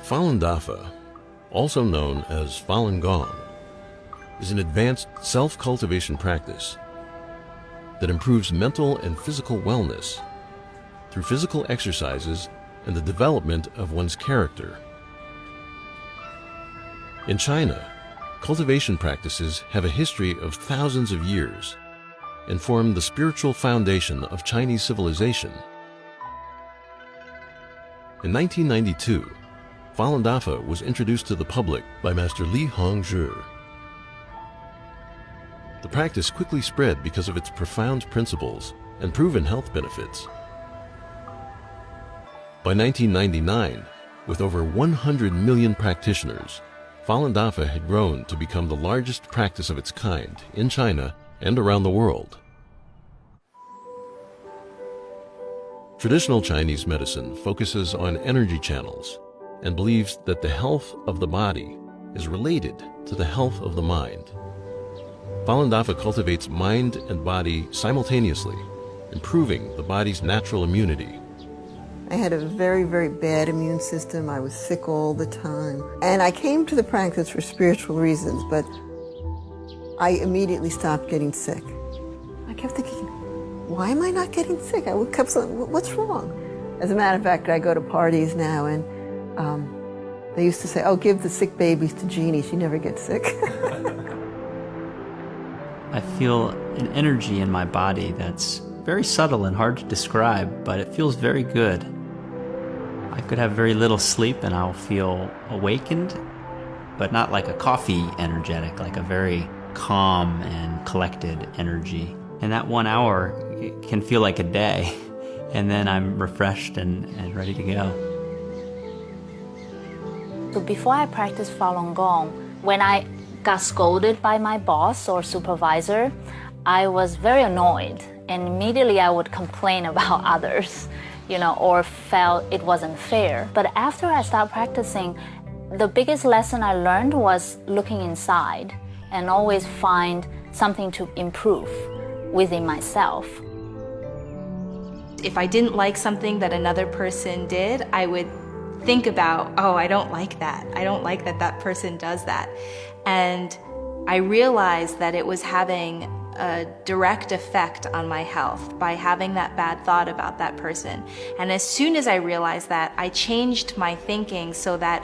Falun Dafa, also known as Falun Gong, is an advanced self-cultivation practice that improves mental and physical wellness through physical exercises and the development of one's character. In China, cultivation practices have a history of thousands of years and form the spiritual foundation of Chinese civilization. In 1992, Falun Dafa was introduced to the public by Master Li Hongzhi. The practice quickly spread because of its profound principles and proven health benefits. By 1999, with over 100 million practitioners, Falun Dafa had grown to become the largest practice of its kind in China and around the world. Traditional Chinese medicine focuses on energy channels and believes that the health of the body is related to the health of the mind. Falun Dafa cultivates mind and body simultaneously, improving the body's natural immunity. I had a very, very bad immune system. I was sick all the time. And I came to the practice for spiritual reasons, but I immediately stopped getting sick. I kept thinking, why am I not getting sick? I kept saying, what's wrong? As a matter of fact, I go to parties now, and they used to say, oh, give the sick babies to Jeannie. She never gets sick. I feel an energy in my body that's very subtle and hard to describe, but it feels very good. I could have very little sleep and I'll feel awakened, but not like a coffee energetic, like a very calm and collected energy. And that 1 hour it can feel like a day, and then I'm refreshed and ready to go. So before I practiced Falun Gong, when I got scolded by my boss or supervisor, I was very annoyed, and immediately I would complain about others, or felt it wasn't fair. But after I started practicing, the biggest lesson I learned was looking inside and always find something to improve within myself. If I didn't like something that another person did, I would think about, oh, I don't like that. I don't like that that person does that. And I realized that it was having a direct effect on my health by having that bad thought about that person. And as soon as I realized that, I changed my thinking so that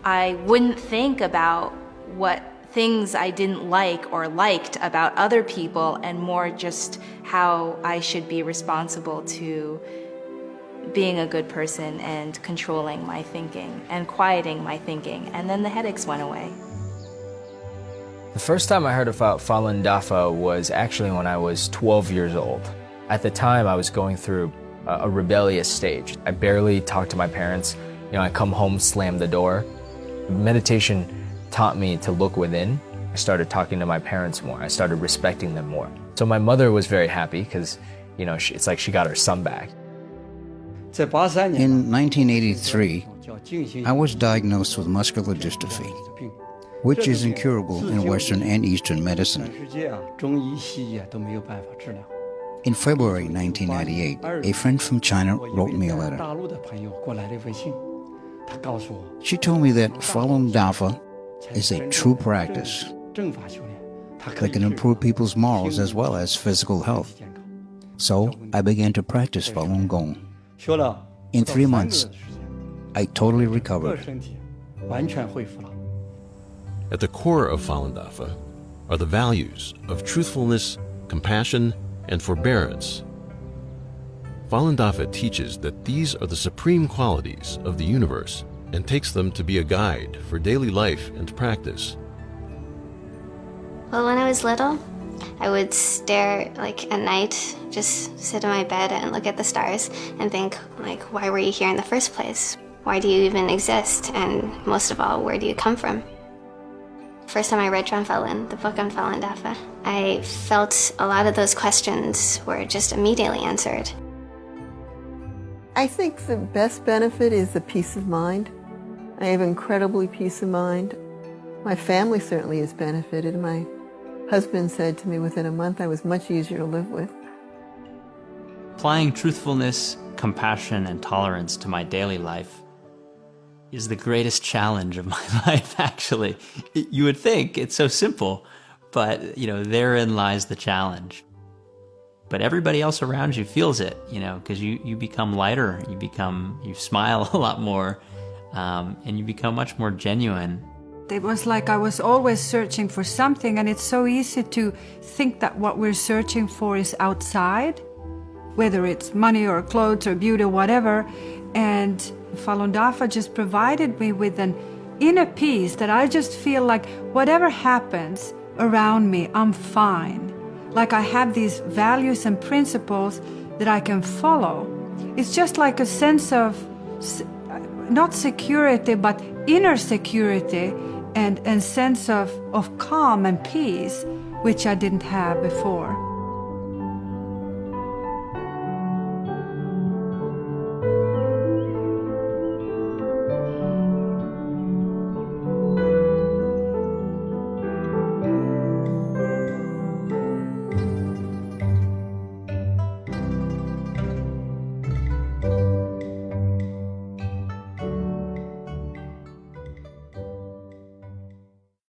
I wouldn't think about what things I didn't like or liked about other people, and more just how I should be responsible to being a good person and controlling my thinking and quieting my thinking. And then the headaches went away. The first time I heard about Falun Dafa was actually when I was 12 years old. At the time, I was going through a rebellious stage. I barely talked to my parents. I come home, slam the door. Meditation taught me to look within. I started talking to my parents more. I started respecting them more. So my mother was very happy because, it's like she got her son back. In 1983, I was diagnosed with muscular dystrophy, which is incurable in Western and Eastern medicine. In February 1998, a friend from China wrote me a letter. She told me that Falun Dafa is a true practice that can improve people's morals as well as physical health. So I began to practice Falun Gong. In 3 months, I totally recovered. At the core of Falun Dafa are the values of truthfulness, compassion, and forbearance. Falun Dafa teaches that these are the supreme qualities of the universe and takes them to be a guide for daily life and practice. Well, when I was little, I would stare at night, just sit in my bed and look at the stars and think, why were you here in the first place? Why do you even exist? And most of all, where do you come from? First time I read Zhuang Falun, the book on Falun Dafa, I felt a lot of those questions were just immediately answered. I think the best benefit is the peace of mind. I have incredibly peace of mind. My family certainly has benefited. My husband said to me within a month I was much easier to live with. Applying truthfulness, compassion, and tolerance to my daily life is the greatest challenge of my life, actually. You would think it's so simple, but, therein lies the challenge. But everybody else around you feels it, because you become lighter, you smile a lot more, and you become much more genuine. It was like I was always searching for something, and it's so easy to think that what we're searching for is outside, whether it's money or clothes or beauty or whatever. And Falun Dafa just provided me with an inner peace that I just feel like whatever happens around me, I'm fine. Like I have these values and principles that I can follow. It's just like a sense of, not security, but inner security and sense of calm and peace, which I didn't have before.